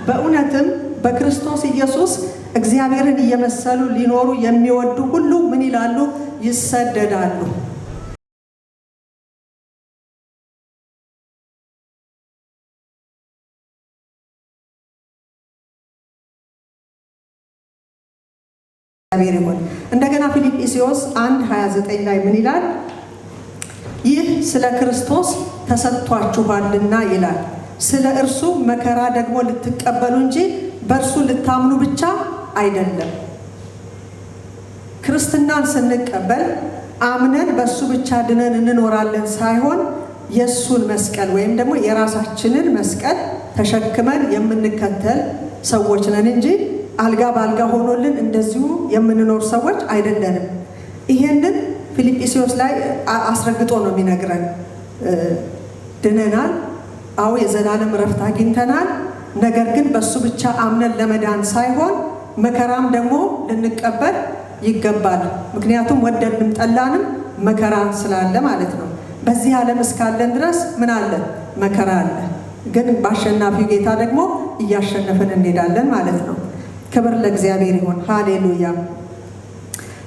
በእውነትም በክርስቶስ ኢየሱስ እግዚአብሔርን እየመሰሉ ሊኖሩ የሚወዱ ሁሉ ምን ይላሉ? ይሰደዳሉ። እንደገና ፊልጵስዩስ 1:29 ላይ ምን ይላል? ይህ ስለ ክርስቶስ ተሰጥቷችኋልና ይላል። ስለ እርሱ መከራ ደግሞ ልትቀበሉ እንጂ በእርሱ ልታምኑ ብቻ አይደለም። ክርስትናን ስንቀበል አምነን በእሱ ብቻ ድነን እንኖራለን ሳይሆን የእሱን መስቀል ወይም ደግሞ የራሳችንን መስቀል ተሸክመን የምንከተል ሰዎች ነን እንጂ አልጋ ባልጋ ሆኖልን እንደዚሁ የምንኖር ሰዎች አይደለንም። ይሄንን ፊልጵስዩስ ላይ አስረግጦ ነው የሚነግረን። ድነናል፣ አዎ የዘላለም ረፍት አግኝተናል። ነገር ግን በሱ ብቻ አምነን ለመዳን ሳይሆን መከራም ደግሞ ልንቀበል ይገባል። ምክንያቱም ወደድንም ጠላንም መከራ ስላለ ማለት ነው። በዚህ ዓለም እስካለን ድረስ ምን አለ? መከራ አለ። ግን በአሸናፊው ጌታ ደግሞ እያሸነፈን እንሄዳለን ማለት ነው። ክብር ለእግዚአብሔር ይሁን። ሃሌሉያ።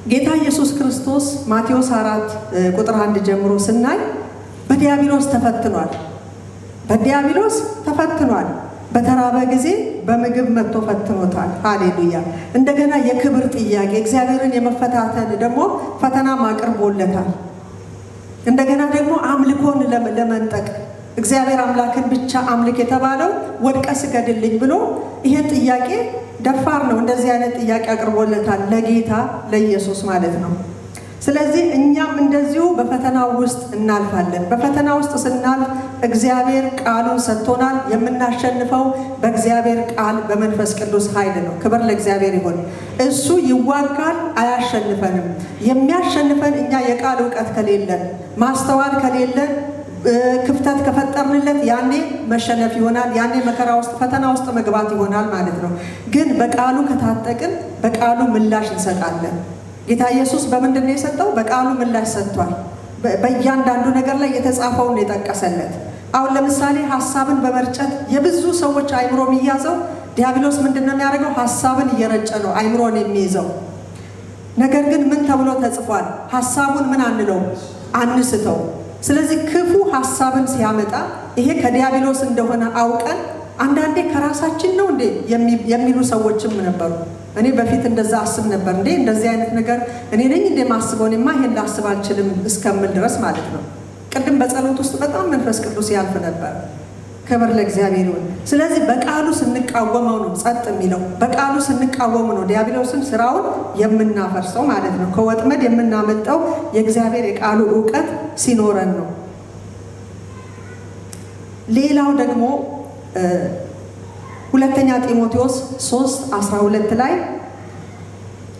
ጌታ ኢየሱስ ክርስቶስ ማቴዎስ 4:1 ጀምሮ ስናይ በዲያብሎስ ተፈትኗል። በዲያብሎስ ተፈትኗል። በተራበ ጊዜ በምግብ መጥቶ ፈትኖታል። ሃሌሉያ። እንደገና የክብር ጥያቄ እግዚአብሔርን የመፈታተን ደግሞ ፈተናም አቅርቦለታል። እንደገና ደግሞ አምልኮን ለመንጠቅ እግዚአብሔር አምላክን ብቻ አምልክ የተባለው ወድቀ ስገድልኝ ብሎ ይሄን ጥያቄ ደፋር ነው። እንደዚህ አይነት ጥያቄ አቅርቦለታል ለጌታ ለኢየሱስ ማለት ነው። ስለዚህ እኛም እንደዚሁ በፈተና ውስጥ እናልፋለን። በፈተና ውስጥ ስናልፍ እግዚአብሔር ቃሉን ሰጥቶናል። የምናሸንፈው በእግዚአብሔር ቃል በመንፈስ ቅዱስ ኃይል ነው። ክብር ለእግዚአብሔር ይሁን። እሱ ይዋጋል፣ አያሸንፈንም። የሚያሸንፈን እኛ የቃል እውቀት ከሌለን፣ ማስተዋል ከሌለን፣ ክፍተት ከፈጠርንለት ያኔ መሸነፍ ይሆናል። ያኔ መከራ ውስጥ ፈተና ውስጥ መግባት ይሆናል ማለት ነው። ግን በቃሉ ከታጠቅን በቃሉ ምላሽ እንሰጣለን። ጌታ ኢየሱስ በምንድን ነው የሰጠው? በቃሉ ምላሽ ሰጥቷል። በእያንዳንዱ ነገር ላይ የተጻፈውን የጠቀሰለት። አሁን ለምሳሌ ሐሳብን በመርጨት የብዙ ሰዎች አይምሮ የሚያዘው ዲያብሎስ ምንድን ነው የሚያደርገው? ሐሳብን እየረጨ ነው አይምሮን የሚይዘው። ነገር ግን ምን ተብሎ ተጽፏል? ሐሳቡን ምን አንለው? አንስተው። ስለዚህ ክፉ ሐሳብን ሲያመጣ ይሄ ከዲያብሎስ እንደሆነ አውቀን አንዳንዴ ከራሳችን ነው እንዴ የሚሉ ሰዎችም ነበሩ። እኔ በፊት እንደዛ አስብ ነበር። እንዴ እንደዚህ አይነት ነገር እኔ ነኝ እንዴ ማስበው? እኔማ ይሄን ላስብ አልችልም እስከምል ድረስ ማለት ነው። ቅድም በጸሎት ውስጥ በጣም መንፈስ ቅዱስ ያልፍ ነበር። ክብር ለእግዚአብሔር ይሁን። ስለዚህ በቃሉ ስንቃወመው ነው ጸጥ የሚለው። በቃሉ ስንቃወሙ ነው ዲያብሎስን ስራውን የምናፈርሰው ማለት ነው። ከወጥመድ የምናመልጠው የእግዚአብሔር የቃሉ ዕውቀት ሲኖረን ነው። ሌላው ደግሞ ሁለተኛ ጢሞቴዎስ 3:12 ላይ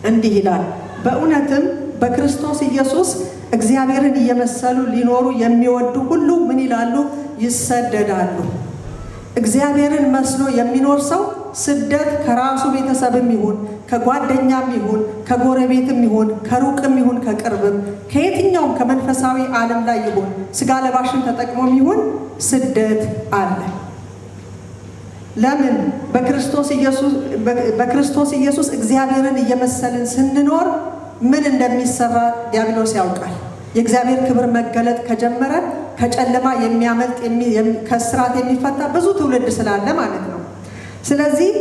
እንዲህ ይላል፣ በእውነትም በክርስቶስ ኢየሱስ እግዚአብሔርን እየመሰሉ ሊኖሩ የሚወዱ ሁሉ ምን ይላሉ? ይሰደዳሉ። እግዚአብሔርን መስሎ የሚኖር ሰው ስደት ከራሱ ቤተሰብም ይሁን ከጓደኛም ይሁን ከጎረቤትም ይሁን ከሩቅም ይሁን ከቅርብም ከየትኛውም ከመንፈሳዊ ዓለም ላይ ይሁን ስጋ ለባሽን ተጠቅሞም ይሁን ስደት አለ። ለምን? በክርስቶስ ኢየሱስ እግዚአብሔርን እየመሰልን ስንኖር ምን እንደሚሰራ ዲያብሎስ ያውቃል። የእግዚአብሔር ክብር መገለጥ ከጀመረ ከጨለማ የሚያመልጥ ከስራት የሚፈታ ብዙ ትውልድ ስላለ ማለት ነው። ስለዚህ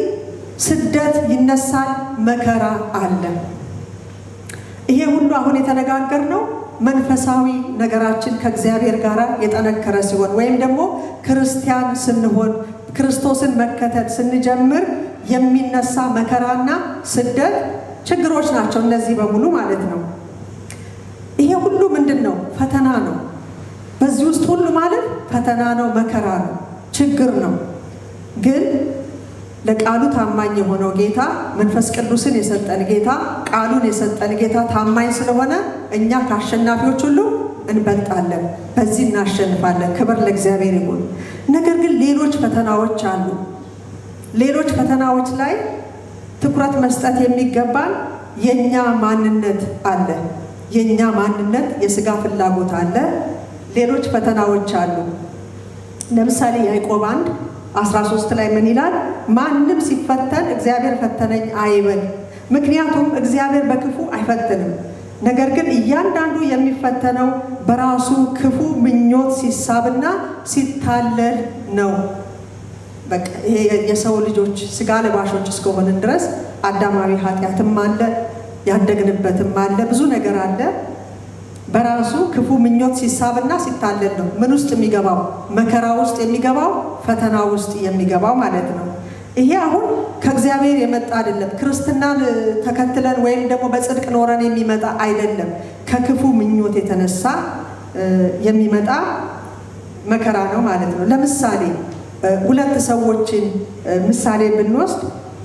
ስደት ይነሳል፣ መከራ አለ። ይሄ ሁሉ አሁን የተነጋገርነው መንፈሳዊ ነገራችን ከእግዚአብሔር ጋር የጠነከረ ሲሆን ወይም ደግሞ ክርስቲያን ስንሆን ክርስቶስን መከተል ስንጀምር የሚነሳ መከራና ስደት ችግሮች ናቸው እነዚህ በሙሉ ማለት ነው። ይሄ ሁሉ ምንድን ነው? ፈተና ነው። በዚህ ውስጥ ሁሉ ማለት ፈተና ነው፣ መከራ ነው፣ ችግር ነው። ግን ለቃሉ ታማኝ የሆነው ጌታ መንፈስ ቅዱስን የሰጠን ጌታ ቃሉን የሰጠን ጌታ ታማኝ ስለሆነ እኛ ከአሸናፊዎች ሁሉ እንበልጣለን፣ በዚህ እናሸንፋለን። ክብር ለእግዚአብሔር ይሁን። ነገር ግን ሌሎች ፈተናዎች አሉ። ሌሎች ፈተናዎች ላይ ትኩረት መስጠት የሚገባን የኛ ማንነት አለ። የኛ ማንነት የሥጋ ፍላጎት አለ። ሌሎች ፈተናዎች አሉ። ለምሳሌ ያዕቆብ 1:13 ላይ ምን ይላል? ማንም ሲፈተን እግዚአብሔር ፈተነኝ አይበል። ምክንያቱም እግዚአብሔር በክፉ አይፈትንም። ነገር ግን እያንዳንዱ የሚፈተነው በራሱ ክፉ ምኞት ሲሳብና ሲታለል ነው። በቃ ይሄ የሰው ልጆች ስጋ ለባሾች እስከሆንን ድረስ አዳማዊ ኃጢአትም አለ፣ ያደግንበትም አለ፣ ብዙ ነገር አለ። በራሱ ክፉ ምኞት ሲሳብና ሲታለል ነው ምን ውስጥ የሚገባው? መከራ ውስጥ የሚገባው፣ ፈተና ውስጥ የሚገባው ማለት ነው። ይሄ አሁን ከእግዚአብሔር የመጣ አይደለም። ክርስትናን ተከትለን ወይም ደግሞ በጽድቅ ኖረን የሚመጣ አይደለም። ከክፉ ምኞት የተነሳ የሚመጣ መከራ ነው ማለት ነው። ለምሳሌ ሁለት ሰዎችን ምሳሌ ብንወስድ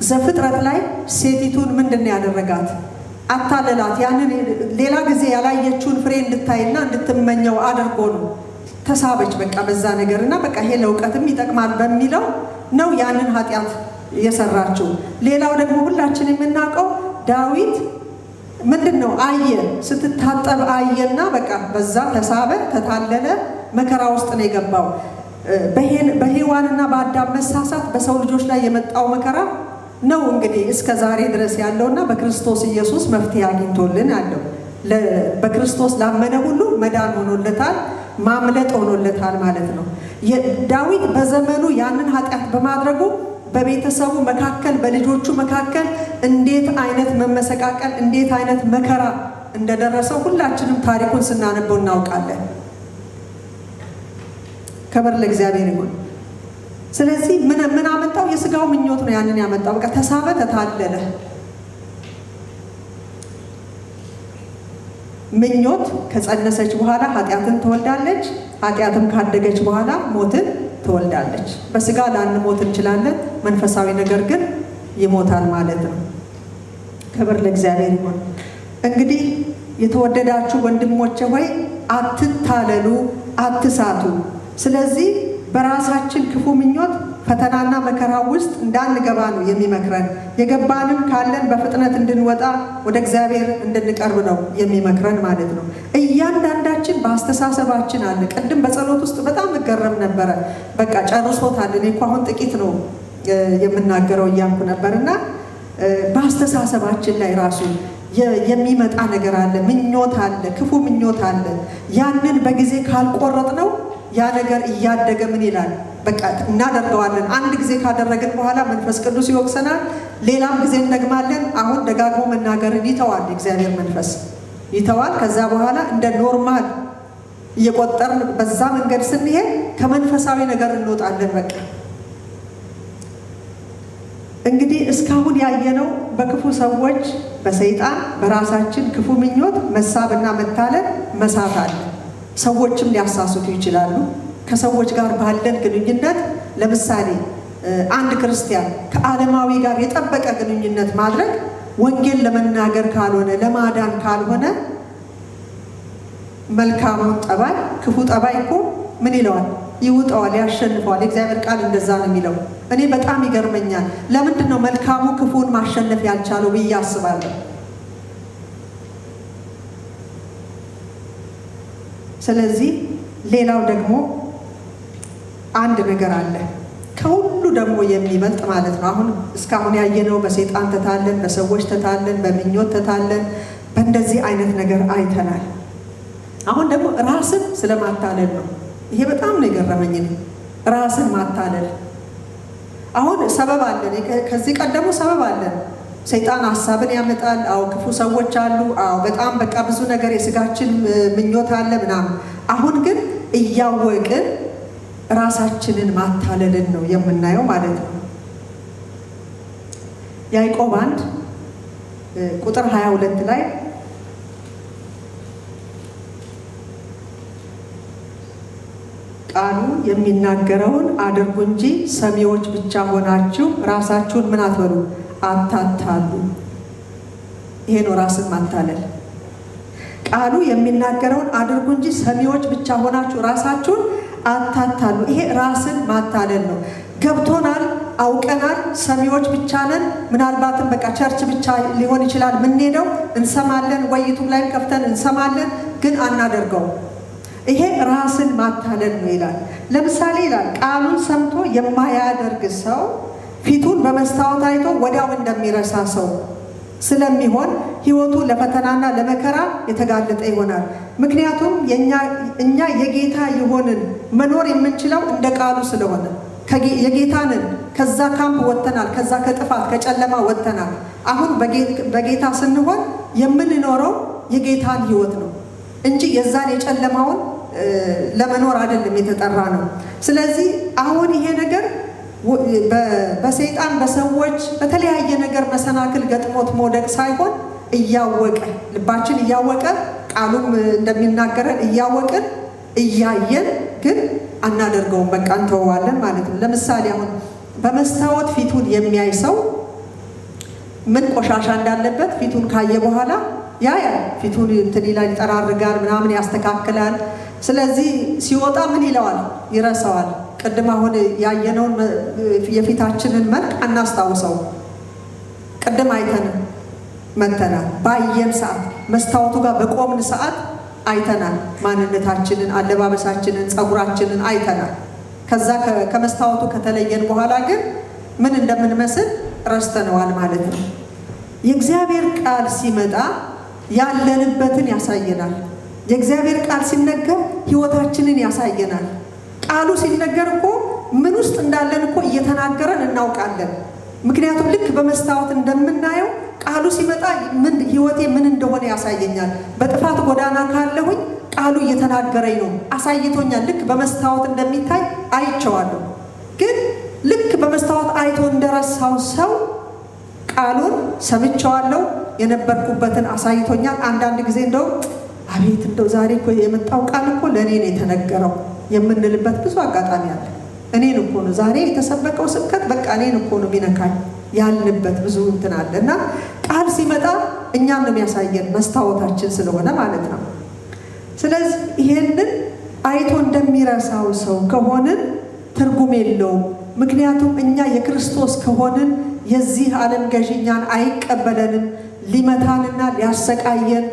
ዘፍጥረት ላይ ሴቲቱን ምንድን ነው ያደረጋት? አታለላት። ያንን ሌላ ጊዜ ያላየችውን ፍሬ እንድታይና እንድትመኘው አድርጎ ነው። ተሳበች በቃ በዛ ነገርና በቃ ይሄ ለእውቀትም ይጠቅማል በሚለው ነው ያንን ኃጢአት የሰራችው። ሌላው ደግሞ ሁላችን የምናውቀው ዳዊት ምንድን ነው አየ፣ ስትታጠብ አየና በቃ በዛ ተሳበ፣ ተታለለ፣ መከራ ውስጥ ነው የገባው። በሔዋንና በአዳም መሳሳት በሰው ልጆች ላይ የመጣው መከራ ነው እንግዲህ እስከ ዛሬ ድረስ ያለውና በክርስቶስ ኢየሱስ መፍትሄ አግኝቶልን ያለው። በክርስቶስ ላመነ ሁሉ መዳን ሆኖለታል፣ ማምለጥ ሆኖለታል ማለት ነው። ዳዊት በዘመኑ ያንን ኃጢአት በማድረጉ በቤተሰቡ መካከል በልጆቹ መካከል እንዴት አይነት መመሰቃቀል እንዴት አይነት መከራ እንደደረሰው ሁላችንም ታሪኩን ስናነበው እናውቃለን። ክብር ለእግዚአብሔር ይሁን። ስለዚህ ምን አመጣው? የስጋው ምኞት ነው ያንን ያመጣው። በቃ ተሳበ፣ ተታለለ። ምኞት ከጸነሰች በኋላ ኃጢአትን ትወልዳለች። ኃጢአትም ካደገች በኋላ ሞትን ትወልዳለች። በስጋ ላንሞት እንችላለን፣ መንፈሳዊ ነገር ግን ይሞታል ማለት ነው። ክብር ለእግዚአብሔር ይሁን። እንግዲህ የተወደዳችሁ ወንድሞቼ ሆይ አትታለሉ፣ አትሳቱ። ስለዚህ በራሳችን ክፉ ምኞት ፈተናና መከራ ውስጥ እንዳንገባ ነው የሚመክረን። የገባንም ካለን በፍጥነት እንድንወጣ ወደ እግዚአብሔር እንድንቀርብ ነው የሚመክረን ማለት ነው። እያንዳንዳችን በአስተሳሰባችን አለ። ቅድም በጸሎት ውስጥ በጣም እገረም ነበረ። በቃ ጨርሶታል። እኔ እኮ አሁን ጥቂት ነው የምናገረው እያልኩ ነበርና በአስተሳሰባችን ላይ ራሱ የሚመጣ ነገር አለ፣ ምኞት አለ፣ ክፉ ምኞት አለ። ያንን በጊዜ ካልቆረጥ ነው ያ ነገር እያደገ ምን ይላል? በቃ እናደርገዋለን። አንድ ጊዜ ካደረግን በኋላ መንፈስ ቅዱስ ይወቅሰናል። ሌላም ጊዜ እንደግማለን። አሁን ደጋግሞ መናገርን ይተዋል፣ የእግዚአብሔር መንፈስ ይተዋል። ከዛ በኋላ እንደ ኖርማል እየቆጠርን በዛ መንገድ ስንሄድ ከመንፈሳዊ ነገር እንወጣለን። በቃ እንግዲህ እስካሁን ያየነው በክፉ ሰዎች፣ በሰይጣን፣ በራሳችን ክፉ ምኞት መሳብና መታለል መሳት አለ። ሰዎችም ሊያሳስቱ ይችላሉ። ከሰዎች ጋር ባለን ግንኙነት ለምሳሌ አንድ ክርስቲያን ከዓለማዊ ጋር የጠበቀ ግንኙነት ማድረግ ወንጌል ለመናገር ካልሆነ ለማዳን ካልሆነ መልካሙን ጠባይ ክፉ ጠባይ እኮ ምን ይለዋል? ይውጠዋል፣ ያሸንፈዋል። የእግዚአብሔር ቃል እንደዛ ነው የሚለው። እኔ በጣም ይገርመኛል። ለምንድን ነው መልካሙ ክፉን ማሸነፍ ያልቻለው ብዬ አስባለሁ። ስለዚህ ሌላው ደግሞ አንድ ነገር አለ ከሁሉ ደግሞ የሚበልጥ ማለት ነው። አሁን እስካሁን ያየነው በሰይጣን ተታለን፣ በሰዎች ተታለን፣ በምኞት ተታለን፣ በእንደዚህ አይነት ነገር አይተናል። አሁን ደግሞ ራስን ስለማታለል ነው። ይሄ በጣም ነው የገረመኝ። ራስን ማታለል አሁን ሰበብ አለን። ከዚህ ቀደሙ ሰበብ አለን። ሰይጣን ሀሳብን ያመጣል። አዎ ክፉ ሰዎች አሉ። አዎ በጣም በቃ ብዙ ነገር የስጋችን ምኞት አለ ምናምን። አሁን ግን እያወቅን ራሳችንን ማታለልን ነው የምናየው ማለት ነው። ያዕቆብ 1 ቁጥር 22 ላይ ቃሉ የሚናገረውን አድርጉ እንጂ ሰሚዎች ብቻ ሆናችሁ ራሳችሁን ምን አትበሉ፣ አታታሉ። ይሄ ነው ራስን ማታለል። ቃሉ የሚናገረውን አድርጉ እንጂ ሰሚዎች ብቻ ሆናችሁ ራሳችሁን አታታሉ። ይሄ ራስን ማታለል ነው። ገብቶናል፣ አውቀናል፣ ሰሚዎች ብቻ ነን። ምናልባትም በቃ ቸርች ብቻ ሊሆን ይችላል ምንሄደው፣ እንሰማለን፣ ወይ ዩቱብ ላይ ከፍተን እንሰማለን፣ ግን አናደርገው። ይሄ ራስን ማታለል ነው ይላል። ለምሳሌ ይላል ቃሉን ሰምቶ የማያደርግ ሰው ፊቱን በመስታወት አይቶ ወዲያው እንደሚረሳ ሰው ስለሚሆን ሕይወቱ ለፈተናና ለመከራ የተጋለጠ ይሆናል። ምክንያቱም እኛ የጌታ የሆንን መኖር የምንችለው እንደ ቃሉ ስለሆነ የጌታንን ከዛ ካምፕ ወጥተናል። ከዛ ከጥፋት ከጨለማ ወጥተናል። አሁን በጌታ ስንሆን የምንኖረው የጌታን ሕይወት ነው እንጂ የዛን የጨለማውን ለመኖር አይደለም የተጠራ ነው። ስለዚህ አሁን ይሄ ነገር በሰይጣን በሰዎች በተለያየ ነገር መሰናክል ገጥሞት መውደቅ ሳይሆን እያወቀ ልባችን እያወቀ ቃሉም እንደሚናገረን እያወቅን እያየን ግን አናደርገውም፣ በቃ እንተዋለን ማለት ነው። ለምሳሌ አሁን በመስታወት ፊቱን የሚያይ ሰው ምን ቆሻሻ እንዳለበት ፊቱን ካየ በኋላ ያያል። ፊቱን እንትን ይላል፣ ይጠራርጋል፣ ምናምን ያስተካክላል። ስለዚህ ሲወጣ ምን ይለዋል? ይረሳዋል። ቅድም አሁን ያየነውን የፊታችንን መልክ አናስታውሰው። ቅድም አይተን መተናል። ባየን ሰዓት መስታወቱ ጋር በቆምን ሰዓት አይተናል። ማንነታችንን፣ አለባበሳችንን፣ ፀጉራችንን አይተናል። ከዛ ከመስታወቱ ከተለየን በኋላ ግን ምን እንደምንመስል ረስተነዋል ማለት ነው። የእግዚአብሔር ቃል ሲመጣ ያለንበትን ያሳየናል። የእግዚአብሔር ቃል ሲነገር ሕይወታችንን ያሳየናል። ቃሉ ሲነገር እኮ ምን ውስጥ እንዳለን እኮ እየተናገረን እናውቃለን። ምክንያቱም ልክ በመስታወት እንደምናየው ቃሉ ሲመጣ ምን ሕይወቴ ምን እንደሆነ ያሳየኛል። በጥፋት ጎዳና ካለሁኝ ቃሉ እየተናገረኝ ነው፣ አሳይቶኛል። ልክ በመስታወት እንደሚታይ አይቼዋለሁ። ግን ልክ በመስታወት አይቶ እንደረሳው ሰው ቃሉን ሰምቼዋለሁ፣ የነበርኩበትን አሳይቶኛል። አንዳንድ ጊዜ እንደው አቤት እንደው ዛሬ እኮ የመጣው ቃል እኮ ለእኔ ነው የተነገረው የምንልበት ብዙ አጋጣሚ አለ። እኔን እኮ ነው ዛሬ የተሰበከው ስብከት፣ በቃ እኔን እኮ ነው የሚነካኝ ያልንበት ብዙ እንትን አለ እና ቃል ሲመጣ እኛም ነው የሚያሳየን መስታወታችን ስለሆነ ማለት ነው። ስለዚህ ይሄንን አይቶ እንደሚረሳው ሰው ከሆንን ትርጉም የለውም። ምክንያቱም እኛ የክርስቶስ ከሆንን የዚህ ዓለም ገዢ እኛን አይቀበለንም። ሊመታንና ሊያሰቃየን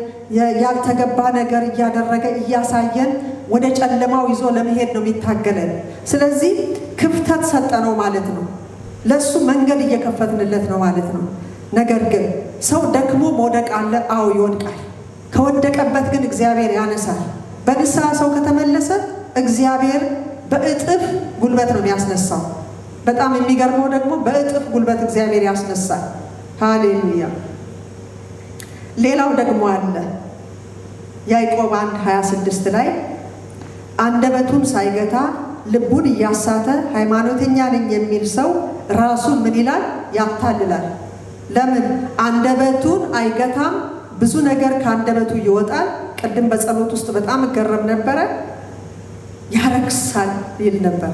ያልተገባ ነገር እያደረገ እያሳየን ወደ ጨለማው ይዞ ለመሄድ ነው የሚታገለን። ስለዚህ ክፍተት ሰጠነው ማለት ነው። ለሱ መንገድ እየከፈትንለት ነው ማለት ነው። ነገር ግን ሰው ደክሞ መውደቅ አለ። አዎ ይወድቃል። ከወደቀበት ግን እግዚአብሔር ያነሳል። በንስሐ ሰው ከተመለሰ እግዚአብሔር በእጥፍ ጉልበት ነው የሚያስነሳው። በጣም የሚገርመው ደግሞ በእጥፍ ጉልበት እግዚአብሔር ያስነሳል። ሃሌሉያ። ሌላው ደግሞ አለ ያዕቆብ 1:26 ላይ አንደበቱን ሳይገታ ልቡን እያሳተ ሃይማኖተኛ ነኝ የሚል ሰው ራሱን ምን ይላል? ያታልላል። ለምን? አንደበቱን አይገታም። ብዙ ነገር ከአንደበቱ ይወጣል። ቅድም በጸሎት ውስጥ በጣም እገረም ነበረ። ያረክሳል ይል ነበር።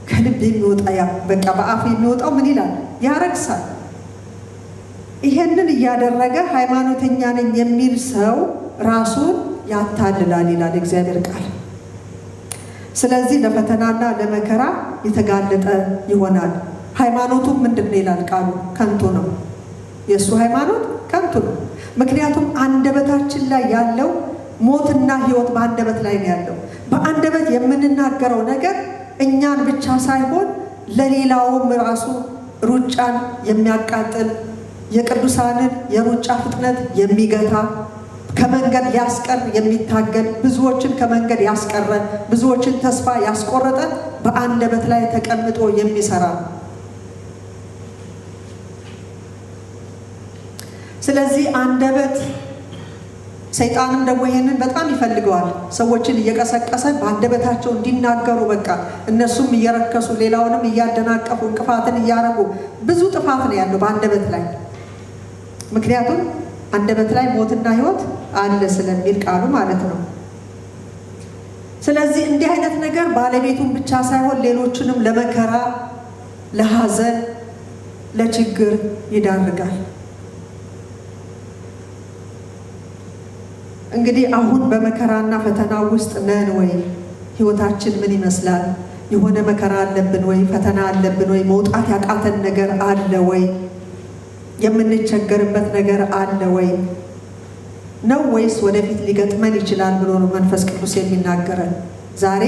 ከልብ የሚወጣ በቃ በአፍ የሚወጣው ምን ይላል? ያረክሳል። ይሄንን እያደረገ ሃይማኖተኛ ነኝ የሚል ሰው ራሱን ያታልላል ይላል እግዚአብሔር ቃል። ስለዚህ ለፈተናና ለመከራ የተጋለጠ ይሆናል። ሃይማኖቱ ምንድን ነው ይላል ቃሉ? ከንቱ ነው። የእሱ ሃይማኖት ከንቱ ነው። ምክንያቱም አንደበታችን ላይ ያለው ሞትና ሕይወት በአንደበት ላይ ነው ያለው። በአንደበት የምንናገረው ነገር እኛን ብቻ ሳይሆን ለሌላውም ራሱ ሩጫን የሚያቃጥል የቅዱሳንን የሩጫ ፍጥነት የሚገታ ከመንገድ ሊያስቀር የሚታገል ብዙዎችን ከመንገድ ያስቀረ ብዙዎችን ተስፋ ያስቆረጠ በአንደበት ላይ ተቀምጦ የሚሰራ። ስለዚህ አንደበት ሰይጣንም ደግሞ ይሄንን በጣም ይፈልገዋል። ሰዎችን እየቀሰቀሰ በአንደበታቸው እንዲናገሩ በቃ እነሱም እየረከሱ ሌላውንም እያደናቀፉ እንቅፋትን እያረጉ ብዙ ጥፋት ነው ያለው በአንደበት ላይ። ምክንያቱም አንደበት ላይ ሞትና ሕይወት አለ ስለሚል ቃሉ ማለት ነው። ስለዚህ እንዲህ አይነት ነገር ባለቤቱን ብቻ ሳይሆን ሌሎችንም ለመከራ፣ ለሐዘን፣ ለችግር ይዳርጋል። እንግዲህ አሁን በመከራና ፈተና ውስጥ ነን ወይ? ሕይወታችን ምን ይመስላል? የሆነ መከራ አለብን ወይ? ፈተና አለብን ወይ? መውጣት ያቃተን ነገር አለ ወይ? የምንቸገርበት ነገር አለ ወይ ነው? ወይስ ወደፊት ሊገጥመን ይችላል ብሎ ነው መንፈስ ቅዱስ የሚናገረን? ዛሬ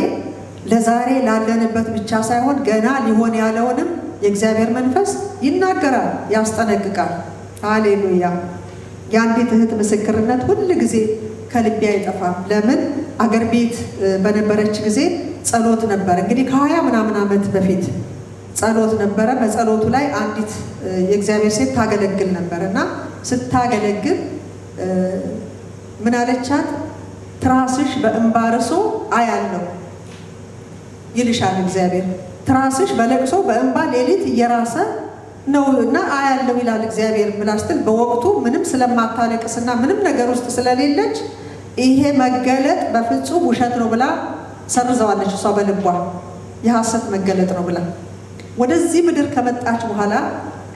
ለዛሬ ላለንበት ብቻ ሳይሆን ገና ሊሆን ያለውንም የእግዚአብሔር መንፈስ ይናገራል፣ ያስጠነቅቃል። ሃሌሉያ። የአንዲት እህት ምስክርነት ሁል ጊዜ ከልቤ አይጠፋም። ለምን? አገር ቤት በነበረች ጊዜ ጸሎት ነበር። እንግዲህ ከ20 ምናምን ዓመት በፊት ጸሎት ነበረ። በጸሎቱ ላይ አንዲት የእግዚአብሔር ሴት ታገለግል ነበር እና ስታገለግል ምን አለቻት? ትራስሽ በእንባ ርሶ አያለው ይልሻል እግዚአብሔር። ትራስሽ በለቅሶ በእንባ ሌሊት እየራሰ ነው እና አያለው ይላል እግዚአብሔር ብላ ስትል በወቅቱ ምንም ስለማታለቅስና ምንም ነገር ውስጥ ስለሌለች ይሄ መገለጥ በፍጹም ውሸት ነው ብላ ሰርዘዋለች። እሷ በልቧ የሐሰት መገለጥ ነው ብላ ወደዚህ ምድር ከመጣች በኋላ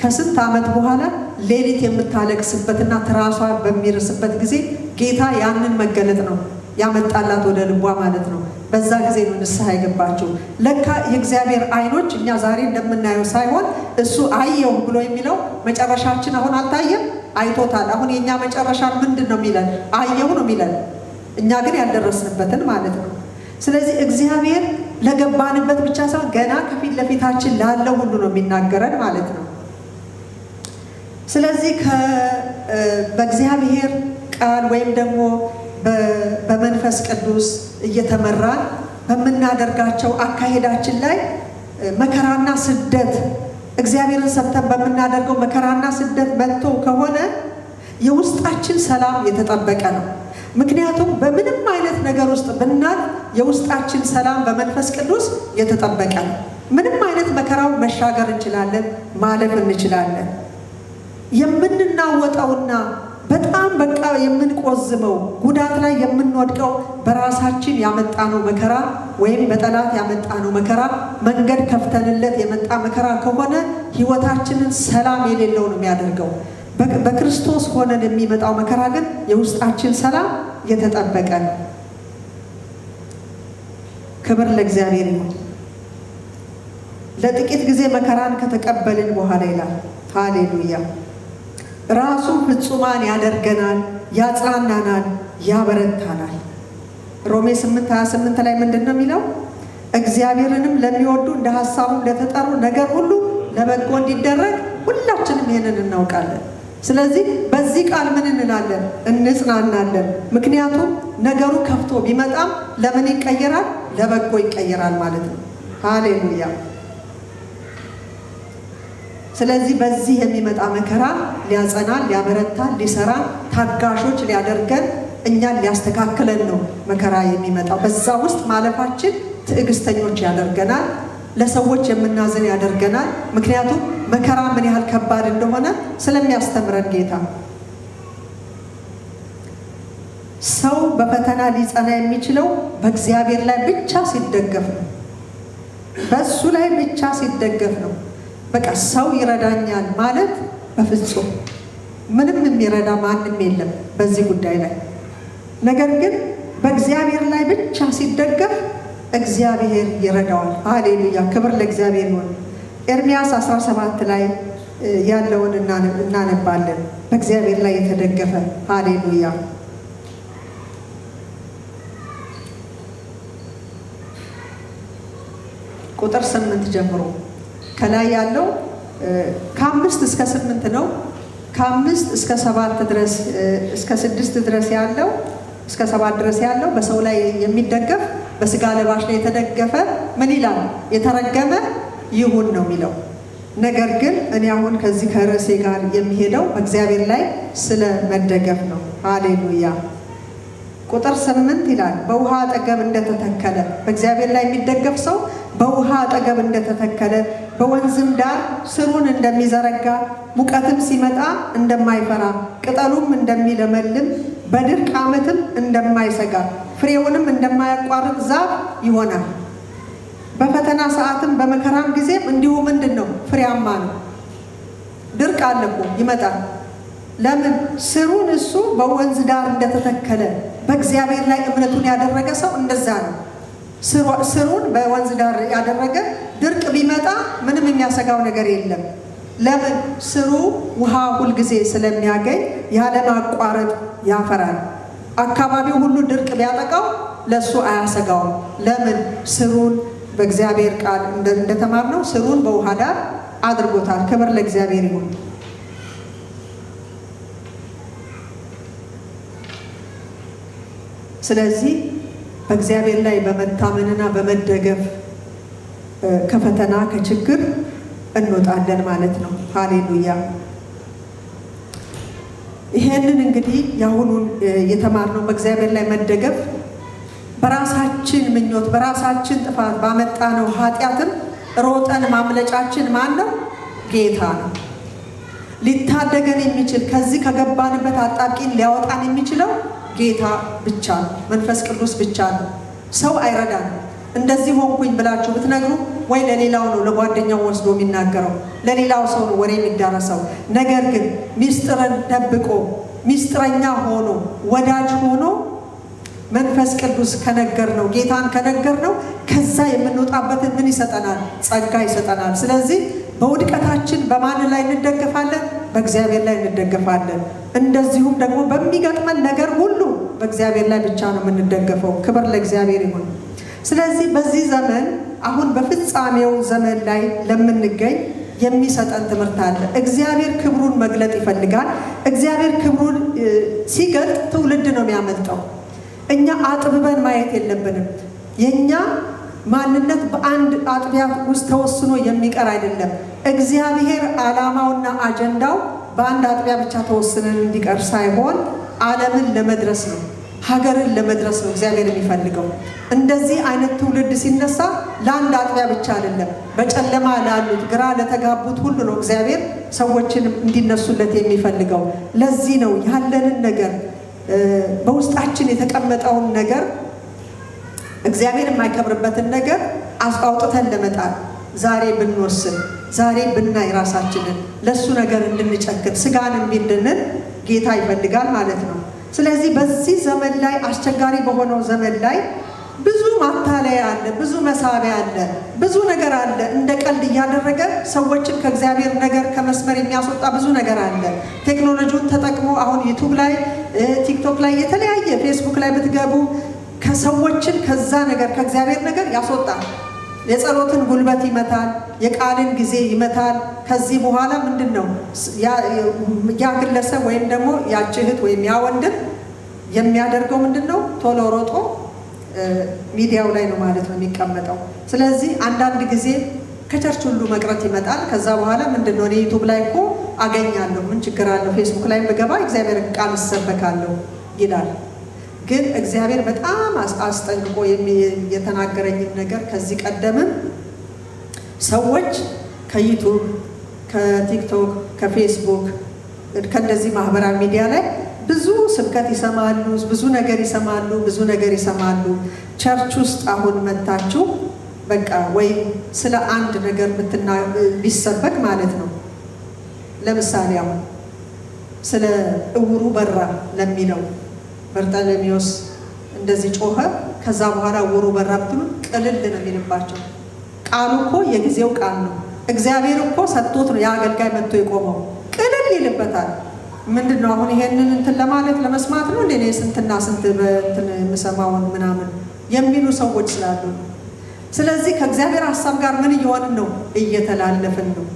ከስንት ዓመት በኋላ ሌሊት የምታለቅስበትና ትራሷ በሚርስበት ጊዜ ጌታ ያንን መገለጥ ነው ያመጣላት ወደ ልቧ ማለት ነው። በዛ ጊዜ ነው ንስሐ የገባችው። ለካ የእግዚአብሔር አይኖች እኛ ዛሬ እንደምናየው ሳይሆን እሱ አየው ብሎ የሚለው መጨረሻችን አሁን አልታየም፣ አይቶታል። አሁን የኛ መጨረሻ ምንድን ነው የሚለን? አየው ነው የሚለን። እኛ ግን ያልደረስንበትን ማለት ነው። ስለዚህ እግዚአብሔር ለገባንበት ብቻ ሳይሆን ገና ከፊት ለፊታችን ላለው ሁሉ ነው የሚናገረን ማለት ነው። ስለዚህ በእግዚአብሔር ቃል ወይም ደግሞ በመንፈስ ቅዱስ እየተመራን በምናደርጋቸው አካሄዳችን ላይ መከራና ስደት እግዚአብሔርን ሰብተን በምናደርገው መከራና ስደት መጥቶ ከሆነ የውስጣችን ሰላም የተጠበቀ ነው። ምክንያቱም በምንም አይነት ነገር ውስጥ ብናል የውስጣችን ሰላም በመንፈስ ቅዱስ የተጠበቀ ነው። ምንም አይነት መከራው መሻገር እንችላለን፣ ማለፍ እንችላለን። የምንናወጠውና በጣም በቃ የምንቆዝመው ጉዳት ላይ የምንወድቀው በራሳችን ያመጣነው መከራ ወይም በጠላት ያመጣነው መከራ መንገድ ከፍተንለት የመጣ መከራ ከሆነ ሕይወታችንን ሰላም የሌለው ነው የሚያደርገው። በክርስቶስ ሆነን የሚመጣው መከራ ግን የውስጣችን ሰላም የተጠበቀ ነው። ክብር ለእግዚአብሔር ይሁን። ለጥቂት ጊዜ መከራን ከተቀበልን በኋላ ይላል ሃሌሉያ ራሱ ፍጹማን ያደርገናል፣ ያጽናናናል፣ ያበረታናል። ሮሜ 8:28 ላይ ምንድን ነው የሚለው? እግዚአብሔርንም ለሚወዱ እንደ ሐሳቡም ለተጠሩ ነገር ሁሉ ለበጎ እንዲደረግ ሁላችንም ይሄንን እናውቃለን። ስለዚህ በዚህ ቃል ምን እንላለን? እንጽናናለን። ምክንያቱም ነገሩ ከፍቶ ቢመጣም ለምን ይቀየራል? ለበጎ ይቀየራል ማለት ነው። ሃሌሉያ። ስለዚህ በዚህ የሚመጣ መከራ ሊያጸናን፣ ሊያበረታን፣ ሊሰራን፣ ታጋሾች ሊያደርገን፣ እኛን ሊያስተካክለን ነው መከራ የሚመጣው። በዛ ውስጥ ማለፋችን ትዕግስተኞች ያደርገናል፣ ለሰዎች የምናዝን ያደርገናል። ምክንያቱም መከራ ምን ያህል ከባድ እንደሆነ ስለሚያስተምረን ጌታ። ሰው በፈተና ሊጸና የሚችለው በእግዚአብሔር ላይ ብቻ ሲደገፍ ነው። በሱ ላይ ብቻ ሲደገፍ ነው። በቃ ሰው ይረዳኛል ማለት በፍጹም ምንም የሚረዳ ማንም የለም በዚህ ጉዳይ ላይ። ነገር ግን በእግዚአብሔር ላይ ብቻ ሲደገፍ እግዚአብሔር ይረዳዋል። ሃሌሉያ፣ ክብር ለእግዚአብሔር ይሁን። ኤርምያስ 17 ላይ ያለውን እናነባለን። በእግዚአብሔር ላይ የተደገፈ ሃሌሉያ። ቁጥር 8 ጀምሮ ከላይ ያለው ከ5 እስከ 8 ነው። ከ5 እስከ 7 ድረስ እስከ 6 ድረስ ያለው እስከ 7 ድረስ ያለው በሰው ላይ የሚደገፍ በስጋ ለባሽ ላይ የተደገፈ ምን ይላል? የተረገመ ይሁን ነው የሚለው። ነገር ግን እኔ አሁን ከዚህ ከርዕሴ ጋር የሚሄደው በእግዚአብሔር ላይ ስለ መደገፍ ነው። ሃሌሉያ። ቁጥር 8 ይላል በውሃ አጠገብ እንደተተከለ። በእግዚአብሔር ላይ የሚደገፍ ሰው በውሃ አጠገብ እንደተተከለ፣ በወንዝም ዳር ስሩን እንደሚዘረጋ፣ ሙቀትም ሲመጣ እንደማይፈራ፣ ቅጠሉም እንደሚለመልም፣ በድርቅ ዓመትም እንደማይሰጋ፣ ፍሬውንም እንደማያቋርጥ ዛፍ ይሆናል። በፈተና ሰዓትም በመከራም ጊዜም እንዲሁ ምንድን ነው? ፍሬያማ ነው። ድርቅ አለ እኮ ይመጣል። ለምን? ስሩን እሱ በወንዝ ዳር እንደተተከለ በእግዚአብሔር ላይ እምነቱን ያደረገ ሰው እንደዛ ነው። ስሩን በወንዝ ዳር ያደረገ ድርቅ ቢመጣ ምንም የሚያሰጋው ነገር የለም። ለምን? ስሩ ውሃ ሁልጊዜ ስለሚያገኝ ያለማቋረጥ ያፈራል። አካባቢው ሁሉ ድርቅ ቢያጠቃው ለሱ አያሰጋውም። ለምን? ስሩን በእግዚአብሔር ቃል እንደተማርነው ስሩን በውሃ ዳር አድርጎታል። ክብር ለእግዚአብሔር ይሁን። ስለዚህ በእግዚአብሔር ላይ በመታመንና በመደገፍ ከፈተና ከችግር እንወጣለን ማለት ነው። ሃሌሉያ። ይሄንን እንግዲህ ያሁኑን የተማርነው በእግዚአብሔር ላይ መደገፍ በራሳችን ምኞት በራሳችን ጥፋት ባመጣነው ኃጢአትም ሮጠን ማምለጫችን ማን ነው? ጌታ ነው። ሊታደገን የሚችል ከዚህ ከገባንበት አጣብቂኝ ሊያወጣን የሚችለው ጌታ ብቻ ነው። መንፈስ ቅዱስ ብቻ ነው። ሰው አይረዳንም። እንደዚህ ሆንኩኝ ብላችሁ ብትነግሩ ወይ ለሌላው ነው ለጓደኛው ወስዶ የሚናገረው፣ ለሌላው ሰው ነው ወሬ የሚዳረሰው። ነገር ግን ሚስጥርን ደብቆ ሚስጥረኛ ሆኖ ወዳጅ ሆኖ መንፈስ ቅዱስ ከነገር ነው ጌታን ከነገር ነው ከዛ የምንወጣበትን ምን ይሰጠናል? ጸጋ ይሰጠናል። ስለዚህ በውድቀታችን በማን ላይ እንደገፋለን? በእግዚአብሔር ላይ እንደገፋለን። እንደዚሁም ደግሞ በሚገጥመን ነገር ሁሉ በእግዚአብሔር ላይ ብቻ ነው የምንደገፈው። ክብር ለእግዚአብሔር ይሁን። ስለዚህ በዚህ ዘመን አሁን በፍጻሜው ዘመን ላይ ለምንገኝ የሚሰጠን ትምህርት አለ። እግዚአብሔር ክብሩን መግለጥ ይፈልጋል። እግዚአብሔር ክብሩን ሲገልጥ ትውልድ ነው የሚያመልጠው። እኛ አጥብበን ማየት የለብንም። የኛ ማንነት በአንድ አጥቢያ ውስጥ ተወስኖ የሚቀር አይደለም። እግዚአብሔር ዓላማውና አጀንዳው በአንድ አጥቢያ ብቻ ተወስነን እንዲቀር ሳይሆን ዓለምን ለመድረስ ነው፣ ሀገርን ለመድረስ ነው እግዚአብሔር የሚፈልገው። እንደዚህ አይነት ትውልድ ሲነሳ ለአንድ አጥቢያ ብቻ አይደለም፣ በጨለማ ላሉት ግራ ለተጋቡት ሁሉ ነው እግዚአብሔር ሰዎችን እንዲነሱለት የሚፈልገው። ለዚህ ነው ያለንን ነገር በውስጣችን የተቀመጠውን ነገር እግዚአብሔር የማይከብርበትን ነገር አውጥተን ለመጣል ዛሬ ብንወስን ዛሬ ብናይ ራሳችንን ለሱ ነገር እንድንጨክን ስጋን እንድንል ጌታ ይፈልጋል ማለት ነው። ስለዚህ በዚህ ዘመን ላይ አስቸጋሪ በሆነው ዘመን ላይ ብዙ ማታለያ አለ፣ ብዙ መሳቢያ አለ፣ ብዙ ነገር አለ። እንደ ቀልድ እያደረገ ሰዎችን ከእግዚአብሔር ነገር ከመስመር የሚያስወጣ ብዙ ነገር አለ። ቴክኖሎጂውን ተጠቅሞ አሁን ዩቱብ ላይ ቲክቶክ ላይ የተለያየ ፌስቡክ ላይ ብትገቡ ከሰዎችን ከዛ ነገር ከእግዚአብሔር ነገር ያስወጣል። የጸሎትን ጉልበት ይመታል፣ የቃልን ጊዜ ይመታል። ከዚህ በኋላ ምንድን ነው ያ ግለሰብ ወይም ደግሞ ያች እህት ወይም ያ ወንድም የሚያደርገው ምንድን ነው? ቶሎ ሮጦ ሚዲያው ላይ ነው ማለት ነው የሚቀመጠው። ስለዚህ አንዳንድ ጊዜ ከቸርች ሁሉ መቅረት ይመጣል። ከዛ በኋላ ምንድን ነው እኔ ዩቱብ ላይ እኮ አገኛለሁ፣ ምን ችግር አለው? ፌስቡክ ላይ ብገባ እግዚአብሔር ቃል እሰበካለሁ ይላል። ግን እግዚአብሔር በጣም አስጠንቅቆ የተናገረኝን ነገር ከዚህ ቀደምም ሰዎች ከዩቱብ ከቲክቶክ ከፌስቡክ ከእንደዚህ ማህበራዊ ሚዲያ ላይ ብዙ ስብከት ይሰማሉ፣ ብዙ ነገር ይሰማሉ፣ ብዙ ነገር ይሰማሉ። ቸርች ውስጥ አሁን መታችሁ በቃ ወይም ስለ አንድ ነገር ቢሰበክ ማለት ነው። ለምሳሌ አሁን ስለ እውሩ በራ ለሚለው በርጠለሚዎስ እንደዚህ ጮኸ፣ ከዛ በኋላ እውሩ በራ ብትሉ ቅልል ነው የሚልባቸው። ቃሉ እኮ የጊዜው ቃል ነው። እግዚአብሔር እኮ ሰጥቶት ነው የአገልጋይ መጥቶ የቆመው። ቅልል ይልበታል። ምንድን ነው አሁን ይሄንን እንትን ለማለት ለመስማት ነው እንዴ ስንትና ስንት በእንትን የምሰማውን ምናምን የሚሉ ሰዎች ስላሉ ነው። ስለዚህ ከእግዚአብሔር ሐሳብ ጋር ምን እየሆንን ነው? እየተላለፍን ነው።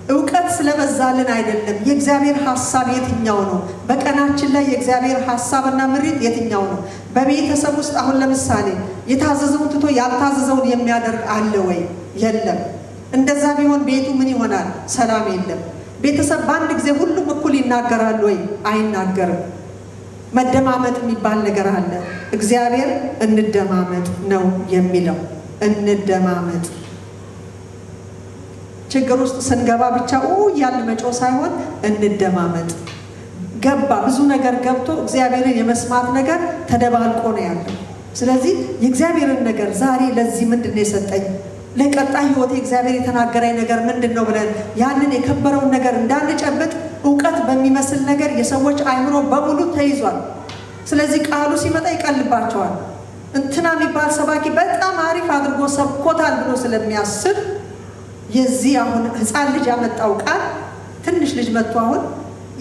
እውቀት ስለበዛልን አይደለም። የእግዚአብሔር ሐሳብ የትኛው ነው? በቀናችን ላይ የእግዚአብሔር ሐሳብና ምሪት የትኛው ነው? በቤተሰብ ውስጥ አሁን ለምሳሌ የታዘዘውን ትቶ ያልታዘዘውን የሚያደርግ አለ ወይ? የለም። እንደዛ ቢሆን ቤቱ ምን ይሆናል? ሰላም የለም። ቤተሰብ በአንድ ጊዜ ሁሉም እኩል ይናገራል ወይ? አይናገርም። መደማመጥ የሚባል ነገር አለ። እግዚአብሔር እንደማመጥ ነው የሚለው። እንደማመጥ ችግር ውስጥ ስንገባ ብቻ እያልን መጮህ ሳይሆን እንደማመጥ። ገባ ብዙ ነገር ገብቶ እግዚአብሔርን የመስማት ነገር ተደባልቆ ነው ያለው። ስለዚህ የእግዚአብሔርን ነገር ዛሬ ለዚህ ምንድን ነው የሰጠኝ፣ ለቀጣይ ህይወቴ እግዚአብሔር የተናገረኝ ነገር ምንድን ነው ብለን ያንን የከበረውን ነገር እንዳንጨብጥ እውቀት በሚመስል ነገር የሰዎች አእምሮ በሙሉ ተይዟል። ስለዚህ ቃሉ ሲመጣ ይቀልባቸዋል። እንትና የሚባል ሰባኪ በጣም አሪፍ አድርጎ ሰብኮታል ብሎ ስለሚያስብ የዚህ አሁን ህፃን ልጅ ያመጣው ቃል ትንሽ ልጅ መጥቶ አሁን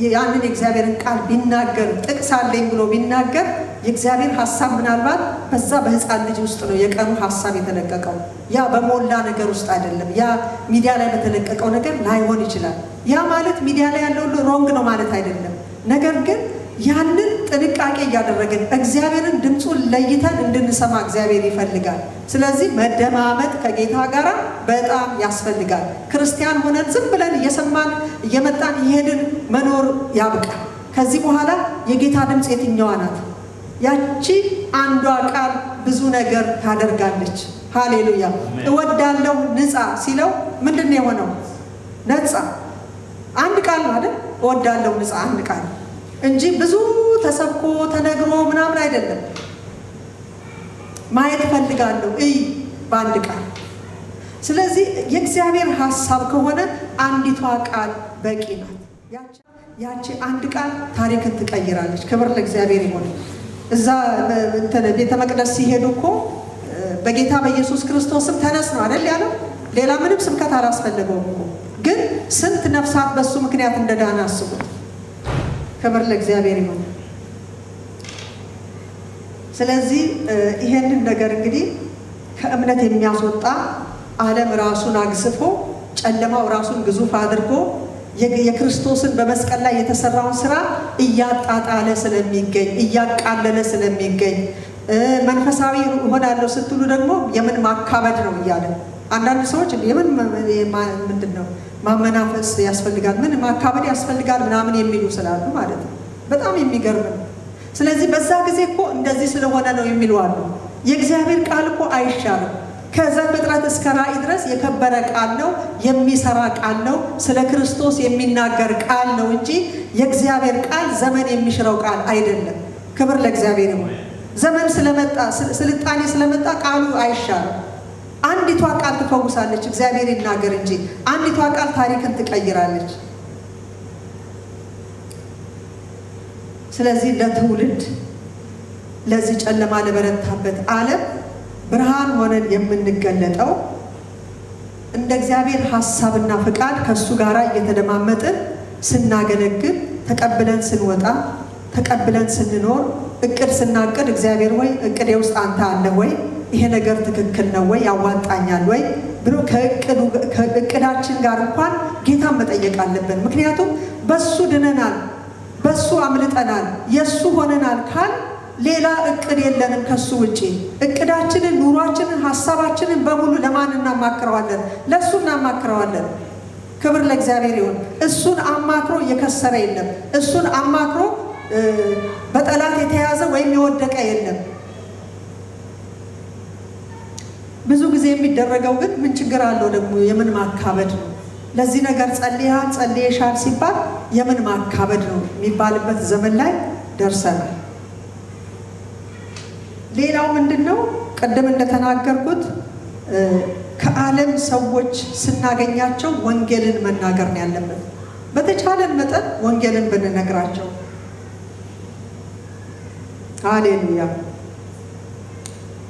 ያንን የእግዚአብሔርን ቃል ቢናገር ጥቅስ አለኝ ብሎ ቢናገር የእግዚአብሔር ሐሳብ ምናልባት በዛ በህፃን ልጅ ውስጥ ነው የቀኑ ሐሳብ የተለቀቀው። ያ በሞላ ነገር ውስጥ አይደለም። ያ ሚዲያ ላይ በተለቀቀው ነገር ላይሆን ይችላል። ያ ማለት ሚዲያ ላይ ያለው ሮንግ ነው ማለት አይደለም። ነገር ግን ያንን ጥንቃቄ እያደረግን እግዚአብሔርን ድምፁን ለይተን እንድንሰማ እግዚአብሔር ይፈልጋል። ስለዚህ መደማመጥ ከጌታ ጋር በጣም ያስፈልጋል። ክርስቲያን ሆነን ዝም ብለን እየሰማን እየመጣን እየሄድን መኖር ያብቃል። ከዚህ በኋላ የጌታ ድምፅ የትኛዋ ናት? ያቺ አንዷ ቃል ብዙ ነገር ታደርጋለች። ሃሌሉያ። እወዳለሁ ንጻ ሲለው ምንድን ነው የሆነው? ነጻ። አንድ ቃል ነው አይደል? እወዳለሁ ንጻ አንድ ቃል እንጂ ብዙ ተሰብኮ ተነግሮ ምናምን አይደለም። ማየት ፈልጋለሁ በአንድ ቃል። ስለዚህ የእግዚአብሔር ሐሳብ ከሆነ አንዲቷ ቃል በቂ ናት። ያቺ አንድ ቃል ታሪክን ትቀይራለች። ክብር ለእግዚአብሔር ይሁን። እዛ ቤተ መቅደስ ሲሄዱ እኮ በጌታ በኢየሱስ ክርስቶስም ተነስ ነው አይደል ያለው። ሌላ ምንም ስብከት አላስፈለገውም እኮ። ግን ስንት ነፍሳት በሱ ምክንያት እንደዳነ አስቡት። ክብር ለእግዚአብሔር ይሁን። ስለዚህ ይሄንን ነገር እንግዲህ ከእምነት የሚያስወጣ ዓለም ራሱን አግዝፎ ጨለማው ራሱን ግዙፍ አድርጎ የክርስቶስን በመስቀል ላይ የተሰራውን ስራ እያጣጣለ ስለሚገኝ እያቃለለ ስለሚገኝ መንፈሳዊ ሆናለሁ ስትሉ ደግሞ የምን ማካበድ ነው እያለ አንዳንድ ሰዎች የምን ምንድን ነው ማመናፈስ ያስፈልጋል፣ ምን ማካበድ ያስፈልጋል ምናምን የሚሉ ስላሉ ማለት ነው። በጣም የሚገርም ነው። ስለዚህ በዛ ጊዜ እኮ እንደዚህ ስለሆነ ነው የሚሉ አሉ። የእግዚአብሔር ቃል እኮ አይሻርም። ከዘፍጥረት እስከ ራእይ ድረስ የከበረ ቃል ነው፣ የሚሰራ ቃል ነው፣ ስለ ክርስቶስ የሚናገር ቃል ነው እንጂ የእግዚአብሔር ቃል ዘመን የሚሽረው ቃል አይደለም። ክብር ለእግዚአብሔር ይሁን። ዘመን ስለመጣ ስልጣኔ ስለመጣ ቃሉ አይሻርም። አንዲቷ ቃል ትፈውሳለች፣ እግዚአብሔር ይናገር እንጂ አንዲቷ ቃል ታሪክን ትቀይራለች። ስለዚህ ለትውልድ ለዚህ ጨለማ ለበረታበት ዓለም ብርሃን ሆነን የምንገለጠው እንደ እግዚአብሔር ሐሳብና ፍቃድ ከሱ ጋር እየተደማመጥን ስናገለግል፣ ተቀብለን ስንወጣ፣ ተቀብለን ስንኖር፣ እቅድ ስናቅድ እግዚአብሔር ወይ እቅዴ ውስጥ አንተ አለ ወይ? ይሄ ነገር ትክክል ነው ወይ? ያዋጣኛል ወይ ብሎ ከእቅዳችን ጋር እንኳን ጌታን መጠየቅ አለብን። ምክንያቱም በሱ ድነናል፣ በሱ አምልጠናል፣ የሱ ሆነናል ካል ሌላ እቅድ የለንም ከሱ ውጪ። እቅዳችንን፣ ኑሯችንን፣ ሐሳባችንን በሙሉ ለማን እናማክረዋለን? ለሱ እናማክረዋለን። ክብር ለእግዚአብሔር ይሁን። እሱን አማክሮ የከሰረ የለም። እሱን አማክሮ በጠላት የተያዘ ወይም የወደቀ የለም። ብዙ ጊዜ የሚደረገው ግን ምን ችግር አለው ደግሞ የምን ማካበድ ነው? ለዚህ ነገር ጸልያል ጸልየሻል ሲባል የምን ማካበድ ነው የሚባልበት ዘመን ላይ ደርሰናል። ሌላው ምንድነው? ቅድም እንደተናገርኩት ከዓለም ሰዎች ስናገኛቸው ወንጌልን መናገር ነው ያለበት። በተቻለን መጠን ወንጌልን ብንነግራቸው። ሃሌሉያ።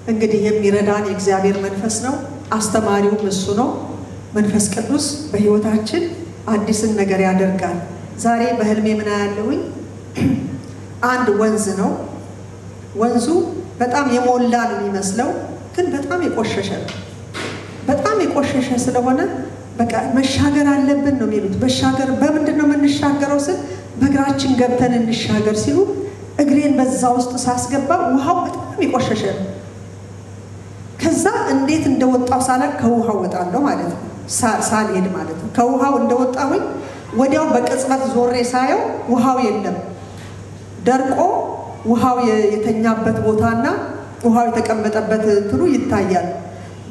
እንግዲህ የሚረዳን የእግዚአብሔር መንፈስ ነው። አስተማሪውም እሱ ነው። መንፈስ ቅዱስ በሕይወታችን አዲስን ነገር ያደርጋል። ዛሬ በህልሜ ምን ያለውኝ አንድ ወንዝ ነው። ወንዙ በጣም የሞላ ነው የሚመስለው፣ ግን በጣም የቆሸሸ ነው። በጣም የቆሸሸ ስለሆነ በቃ መሻገር አለብን ነው የሚሉት። መሻገር በምንድን ነው የምንሻገረው ስል በእግራችን ገብተን እንሻገር ሲሉ እግሬን በዛ ውስጥ ሳስገባ ውሃው በጣም የቆሸሸ ነው። ከዛ እንዴት እንደወጣው ሳላቅ ከውሃው ወጣለሁ ማለት ነው። ሳልሄድ ማለት ነው። ከውሃው እንደወጣሁኝ ወዲያው በቅጽበት ዞሬ ሳየው ውሃው የለም። ደርቆ ውሃው የተኛበት ቦታና ውሃው የተቀመጠበት እንትኑ ይታያል።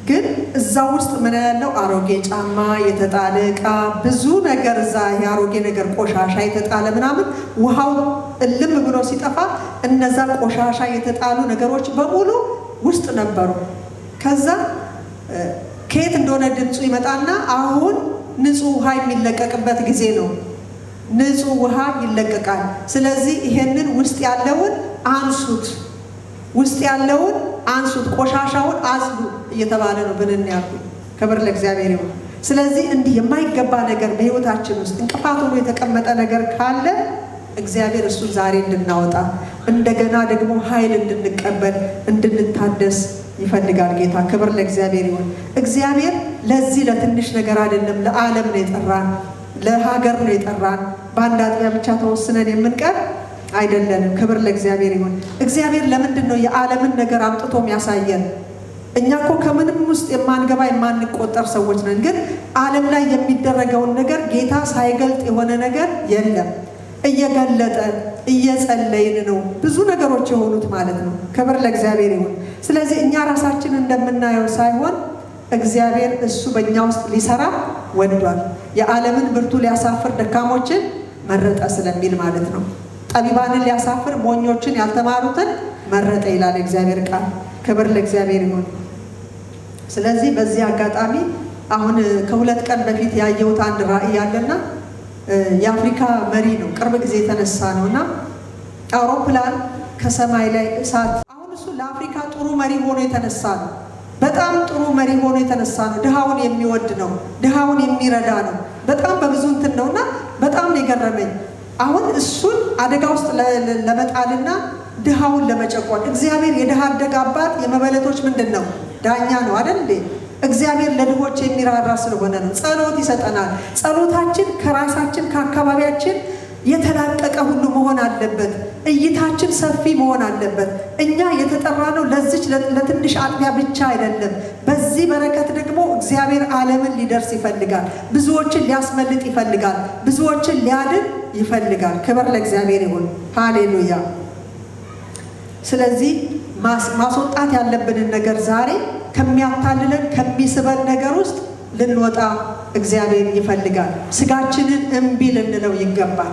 ግን እዛ ውስጥ ምን ያለው አሮጌ ጫማ፣ የተጣለ ዕቃ፣ ብዙ ነገር እዛ የአሮጌ ነገር ቆሻሻ የተጣለ ምናምን ውሃው እልም ብሎ ሲጠፋ እነዛ ቆሻሻ የተጣሉ ነገሮች በሙሉ ውስጥ ነበሩ። ከዛ ከየት እንደሆነ ድምፁ ይመጣና አሁን ንጹህ ውሃ የሚለቀቅበት ጊዜ ነው። ንጹህ ውሃ ይለቀቃል። ስለዚህ ይሄንን ውስጥ ያለውን አንሱት፣ ውስጥ ያለውን አንሱት፣ ቆሻሻውን አጽዱ እየተባለ ነው ብንን ያልኩኝ። ክብር ለእግዚአብሔር ይሁን። ስለዚህ እንዲህ የማይገባ ነገር በሕይወታችን ውስጥ እንቅፋት ሆኖ የተቀመጠ ነገር ካለ እግዚአብሔር እሱን ዛሬ እንድናወጣ እንደገና ደግሞ ኃይል እንድንቀበል እንድንታደስ ይፈልጋል ጌታ። ክብር ለእግዚአብሔር ይሁን። እግዚአብሔር ለዚህ ለትንሽ ነገር አይደለም፣ ለዓለም ነው የጠራን፣ ለሀገር ነው የጠራን። በአንድ አጥቢያ ብቻ ተወስነን የምንቀር አይደለንም። ክብር ለእግዚአብሔር ይሁን። እግዚአብሔር ለምንድን ነው የዓለምን ነገር አምጥቶ የሚያሳየን? እኛ እኮ ከምንም ውስጥ የማንገባ የማንቆጠር ሰዎች ነን። ግን ዓለም ላይ የሚደረገውን ነገር ጌታ ሳይገልጥ የሆነ ነገር የለም። እየገለጠ እየጸለይን ነው ብዙ ነገሮች የሆኑት ማለት ነው። ክብር ለእግዚአብሔር ይሁን። ስለዚህ እኛ ራሳችንን እንደምናየው ሳይሆን እግዚአብሔር እሱ በእኛ ውስጥ ሊሰራ ወዷል። የዓለምን ብርቱ ሊያሳፍር ደካሞችን መረጠ ስለሚል ማለት ነው። ጠቢባንን ሊያሳፍር ሞኞችን ያልተማሩትን መረጠ ይላል እግዚአብሔር ቃል። ክብር ለእግዚአብሔር ይሁን። ስለዚህ በዚህ አጋጣሚ አሁን ከ2 ቀን በፊት ያየሁት አንድ ራእይ ያለና የአፍሪካ መሪ ነው፣ ቅርብ ጊዜ የተነሳ ነውና አውሮፕላን ከሰማይ ላይ እሳት። አሁን እሱ ለአፍሪካ ጥሩ መሪ ሆኖ የተነሳ ነው። በጣም ጥሩ መሪ ሆኖ የተነሳ ነው። ድሃውን የሚወድ ነው፣ ድሃውን የሚረዳ ነው። በጣም በብዙ እንትን ነውና በጣም ነው የገረመኝ። አሁን እሱን አደጋ ውስጥ ለመጣልና ድሃውን ለመጨቆን እግዚአብሔር የድሃ አደግ አባት የመበለቶች ምንድን ነው? ዳኛ ነው አይደል እንዴ? እግዚአብሔር ለድሆች የሚራራ ስለሆነ ነው። ጸሎት ይሰጠናል። ጸሎታችን ከራሳችን ከአካባቢያችን የተላቀቀ ሁሉ መሆን አለበት። እይታችን ሰፊ መሆን አለበት። እኛ የተጠራነው ለዚች ለትንሽ አጥቢያ ብቻ አይደለም። በዚህ በረከት ደግሞ እግዚአብሔር ዓለምን ሊደርስ ይፈልጋል። ብዙዎችን ሊያስመልጥ ይፈልጋል። ብዙዎችን ሊያድን ይፈልጋል። ክብር ለእግዚአብሔር ይሁን። ሃሌሉያ። ስለዚህ ማስወጣት ያለብንን ነገር ዛሬ ከሚያታልለን ከሚስበን ነገር ውስጥ ልንወጣ እግዚአብሔር ይፈልጋል። ስጋችንን እምቢ ልንለው ይገባል።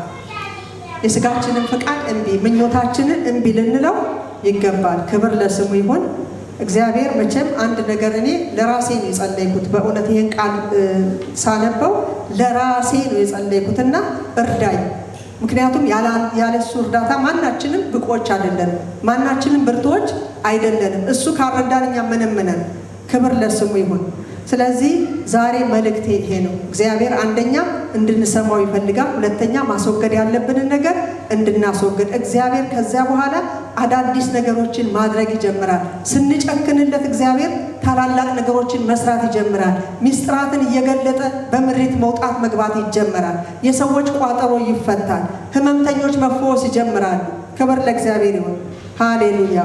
የስጋችንን ፍቃድ እምቢ፣ ምኞታችንን እምቢ ልንለው ይገባል። ክብር ለስሙ ይሁን። እግዚአብሔር መቼም አንድ ነገር እኔ ለራሴ ነው የጸለይኩት። በእውነት ይህን ቃል ሳነበው ለራሴ ነው የጸለይኩትና እርዳኝ። ምክንያቱም ያለሱ እርዳታ ማናችንም ብቆች አይደለንም፣ ማናችንም ብርቶች አይደለንም። እሱ ካረዳን እኛ ምንም ነን። ክብር ለስሙ ይሁን። ስለዚህ ዛሬ መልእክቴ ይሄ ነው። እግዚአብሔር አንደኛ እንድንሰማው ይፈልጋል፣ ሁለተኛ ማስወገድ ያለብንን ነገር እንድናስወግድ። እግዚአብሔር ከዚያ በኋላ አዳዲስ ነገሮችን ማድረግ ይጀምራል። ስንጨክንለት እግዚአብሔር ታላላቅ ነገሮችን መስራት ይጀምራል። ሚስጥራትን እየገለጠ በምሪት መውጣት መግባት ይጀምራል። የሰዎች ቋጠሮ ይፈታል። ህመምተኞች መፈወስ ይጀምራሉ። ክብር ለእግዚአብሔር ይሁን። ሃሌሉያ።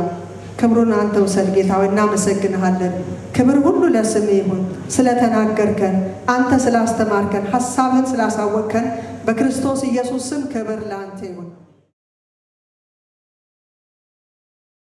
ክብሩን አንተ ውሰድ ጌታ ሆይ፣ እናመሰግንሃለን። ክብር ሁሉ ለስምህ ይሁን። ስለተናገርከን፣ አንተ ስላስተማርከን፣ ሐሳብህን ስላሳወቅከን በክርስቶስ ኢየሱስ ስም ክብር ለአንተ ይሁን።